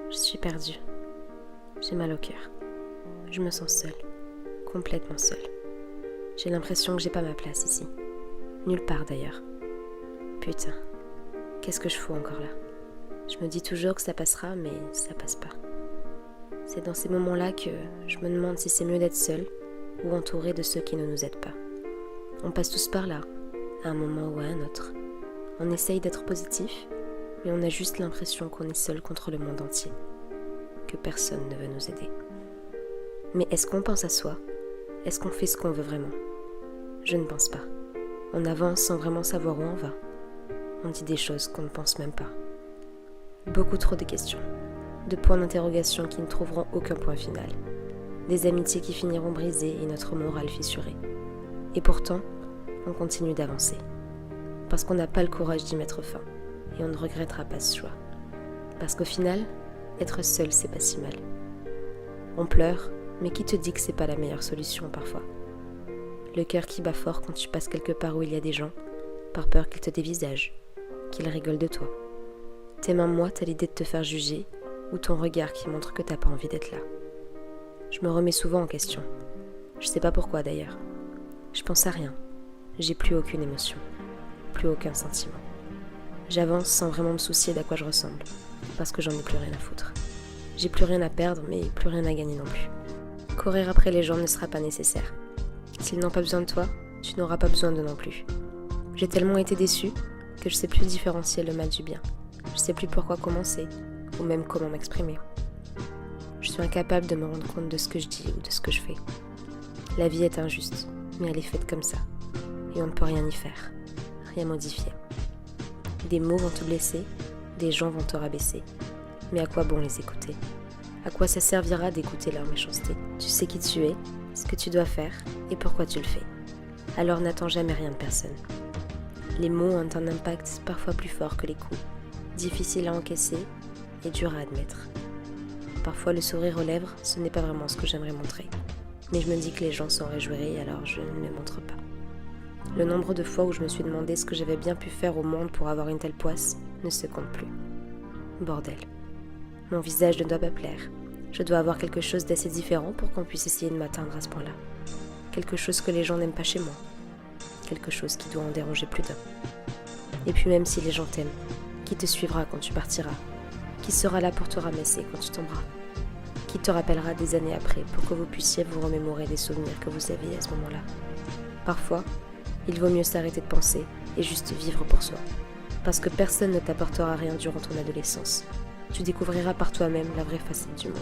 Je suis perdue. J'ai mal au cœur. Je me sens seule. Complètement seule. J'ai l'impression que j'ai pas ma place ici. Nulle part d'ailleurs. Putain, qu'est-ce que je fous encore là? Je me dis toujours que ça passera, mais ça passe pas. C'est dans ces moments-là que je me demande si c'est mieux d'être seule ou entourée de ceux qui ne nous aident pas. On passe tous par là, à un moment ou à un autre. On essaye d'être positif, mais on a juste l'impression qu'on est seul contre le monde entier, que personne ne veut nous aider. Mais est-ce qu'on pense à soi? Est-ce qu'on fait ce qu'on veut vraiment? Je ne pense pas. On avance sans vraiment savoir où on va. On dit des choses qu'on ne pense même pas. Beaucoup trop de questions, de points d'interrogation qui ne trouveront aucun point final, des amitiés qui finiront brisées et notre morale fissurée. Et pourtant, on continue d'avancer, parce qu'on n'a pas le courage d'y mettre fin, et on ne regrettera pas ce choix. Parce qu'au final, être seul, c'est pas si mal. On pleure, mais qui te dit que c'est pas la meilleure solution parfois? Le cœur qui bat fort quand tu passes quelque part où il y a des gens, par peur qu'ils te dévisagent, qu'ils rigolent de toi. Tes mains moites à l'idée de te faire juger, ou ton regard qui montre que t'as pas envie d'être là. Je me remets souvent en question. Je sais pas pourquoi d'ailleurs. Je pense à rien. J'ai plus aucune émotion, plus aucun sentiment. J'avance sans vraiment me soucier d'à quoi je ressemble, parce que j'en ai plus rien à foutre. J'ai plus rien à perdre, mais plus rien à gagner non plus. Courir après les gens ne sera pas nécessaire. S'ils n'ont pas besoin de toi, tu n'auras pas besoin d'eux non plus. J'ai tellement été déçue que je sais plus différencier le mal du bien. Je sais plus pourquoi commencer, ou même comment m'exprimer. Je suis incapable de me rendre compte de ce que je dis ou de ce que je fais. La vie est injuste, mais elle est faite comme ça. Et on ne peut rien y faire, rien modifier. Des mots vont te blesser, des gens vont te rabaisser. Mais à quoi bon les écouter? À quoi ça servira d'écouter leur méchanceté? Tu sais qui tu es, ce que tu dois faire et pourquoi tu le fais. Alors n'attends jamais rien de personne. Les mots ont un impact parfois plus fort que les coups, difficile à encaisser et dur à admettre. Parfois le sourire aux lèvres, ce n'est pas vraiment ce que j'aimerais montrer. Mais je me dis que les gens s'en réjouiraient, alors je ne le montre pas. Le nombre de fois où je me suis demandé ce que j'avais bien pu faire au monde pour avoir une telle poisse ne se compte plus. Bordel. Mon visage ne doit pas plaire. Je dois avoir quelque chose d'assez différent pour qu'on puisse essayer de m'atteindre à ce point-là. Quelque chose que les gens n'aiment pas chez moi. Quelque chose qui doit en déranger plus d'un. Et puis même si les gens t'aiment, qui te suivra quand tu partiras? Qui sera là pour te ramasser quand tu tomberas? Qui te rappellera des années après pour que vous puissiez vous remémorer des souvenirs que vous aviez à ce moment-là? Parfois, il vaut mieux s'arrêter de penser et juste vivre pour soi. Parce que personne ne t'apportera rien durant ton adolescence. Tu découvriras par toi-même la vraie facette du monde.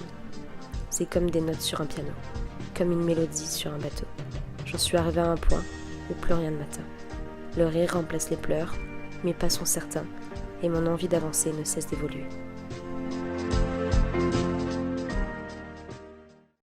C'est comme des notes sur un piano, comme une mélodie sur un bateau. J'en suis arrivée à un point où plus rien ne m'atteint. Le rire remplace les pleurs, mes pas sont certains, et mon envie d'avancer ne cesse d'évoluer.